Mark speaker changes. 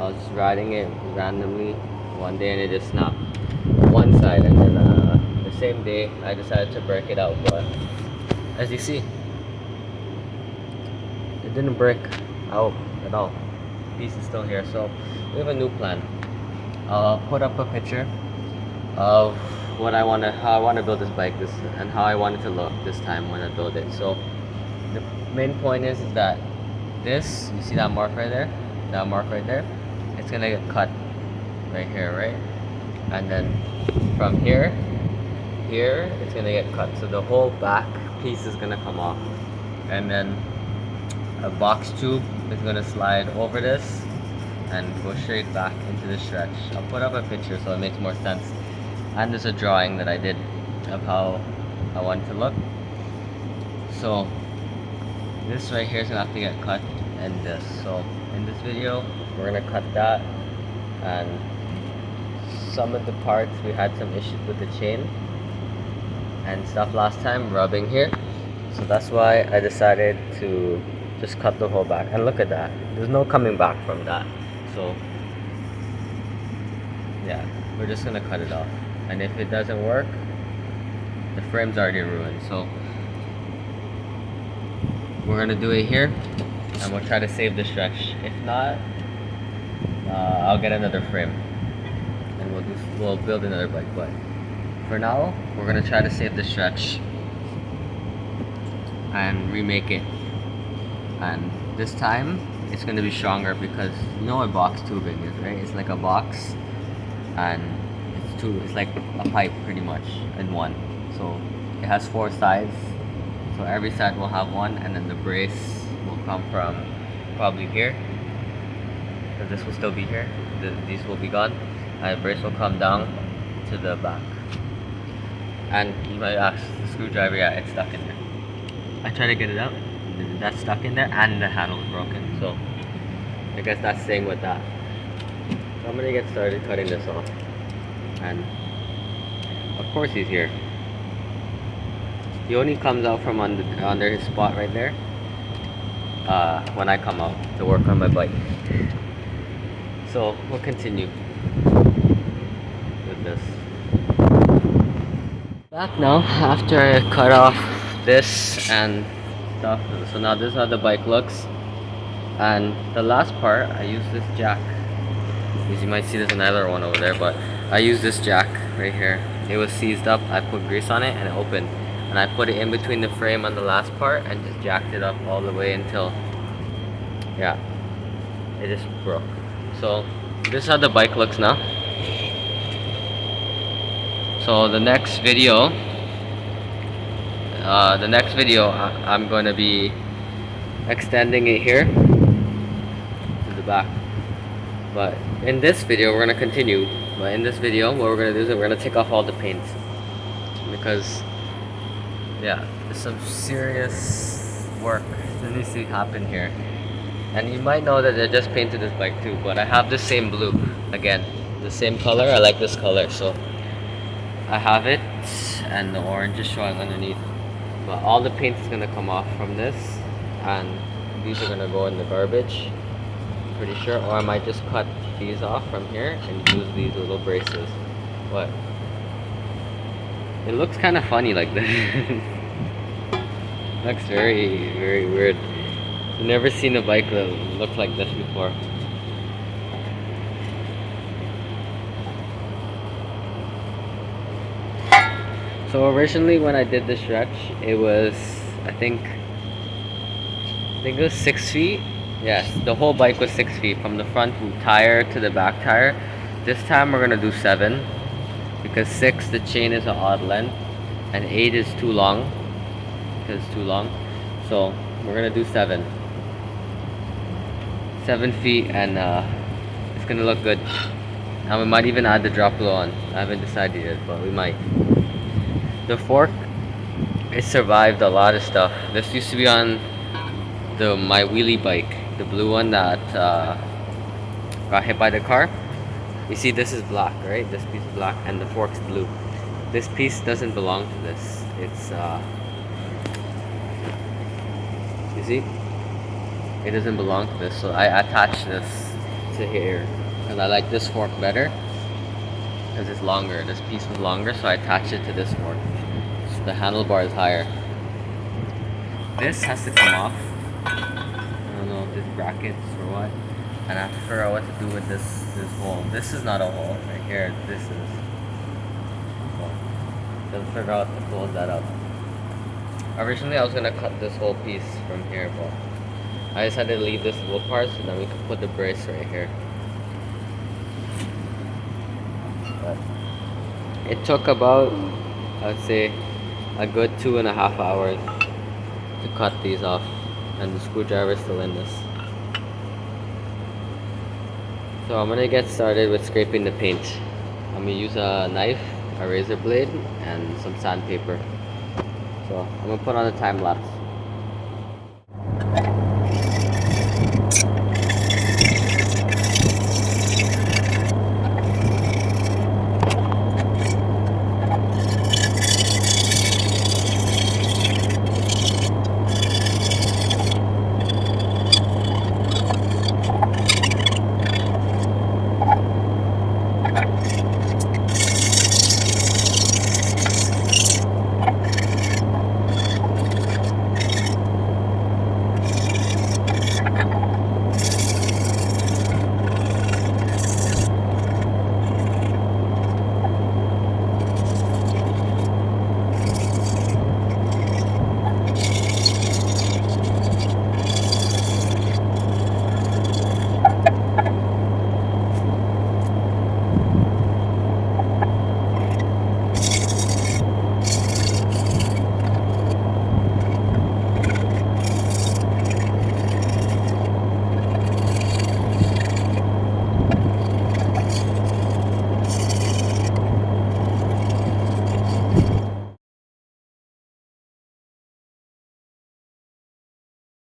Speaker 1: I was just riding it randomly one day and it just snapped one side, and then the same day I decided to break it out, but as you see, it didn't break out at all. The piece is still here, so we have a new plan. I'll put up a picture of how I want to build this bike, and how I want it to look this time when I build it. So the main point is that this, you see that mark right there, it's gonna get cut right here, right? And then from here, it's gonna get cut. So the whole back piece is gonna come off, and then a box tube is gonna slide over this and go straight back into the stretch. I'll put up a picture so it makes more sense. And there's a drawing that I did of how I want it to look. So this right here is gonna have to get cut, and this. So in this video, we're gonna cut that, and some of the parts we had some issues with the chain and stuff last time rubbing here. So that's why I decided to just cut the whole back. And look at that. There's no coming back from that. So yeah, we're just gonna cut it off. And if it doesn't work, the frame's already ruined. So we're gonna do it here, and we'll try to save the stretch. If not, I'll get another frame, and we'll build another bike. But for now, we're gonna try to save the stretch and remake it. And this time, it's gonna be stronger because you know what box tubing is, right? It's like a box, and it's like a pipe pretty much in one. So it has 4 sides. So every side will have one, and then the brace will come from probably here. So this will still be here. These will be gone. And the brace will come down to the back. And you might ask, the screwdriver, yeah, it's stuck in there. I tried to get it out. That's stuck in there, and the handle is broken. So I guess that's staying with that. So I'm gonna get started cutting this off. And of course he's here. He only comes out from under his spot right there when I come out to work on my bike. So we'll continue with this. Back now after I cut off this and stuff. So now this is how the bike looks. And the last part, I use this jack. As you might see, there's another one over there, but I use this jack right here. It was seized up. I put grease on it and it opened. And I put it in between the frame on the last part and just jacked it up all the way until, yeah, it just broke. So this is how the bike looks now. So the next video, I'm going to be extending it here to the back. But in this video, we're going to continue. But in this video, what we're going to do is we're going to take off all the paint. Because, yeah, there's some serious work that needs to happen here. And you might know that I just painted this bike too, but I have the same blue. Again, the same color. I like this color, so I have it. And the orange is showing underneath. But all the paint is going to come off from this. And these are going to go in the garbage. Pretty sure. Or I might just cut these off from here and use these little braces. But it looks kind of funny like this. Looks very, very weird. I've never seen a bike that looked like this before. So originally when I did the stretch, it was, I think it was 6 feet. Yes, the whole bike was 6 feet from the front tire to the back tire. This time we're gonna do 7 because 6, the chain is an odd length, and 8 is too long because it's too long. So we're gonna do 7 feet, and it's gonna look good. And we might even add the drop below on. I haven't decided yet, but we might. The fork, it survived a lot of stuff. This used to be on my wheelie bike, the blue one that got hit by the car. You see, this is black, right? This piece is black, and the fork's blue. This piece doesn't belong to this. It's you see, it doesn't belong to this. So I attached this to it here because I like this fork better because it's longer. This piece was longer, so I attached it to this fork. So the handlebar is higher. This has to come off. I don't know if this brackets or what. And I have to figure out what to do with this hole. This is not a hole right here. This is. So, just figure out to close that up. Originally, I was gonna cut this whole piece from here, but I decided to leave this little part so then we could put the brace right here. But it took about, I would say, a good 2.5 hours to cut these off, and the screwdriver is still in this. So I'm gonna get started with scraping the paint. I'm gonna use a knife, a razor blade, and some sandpaper. So I'm gonna put on a time lapse.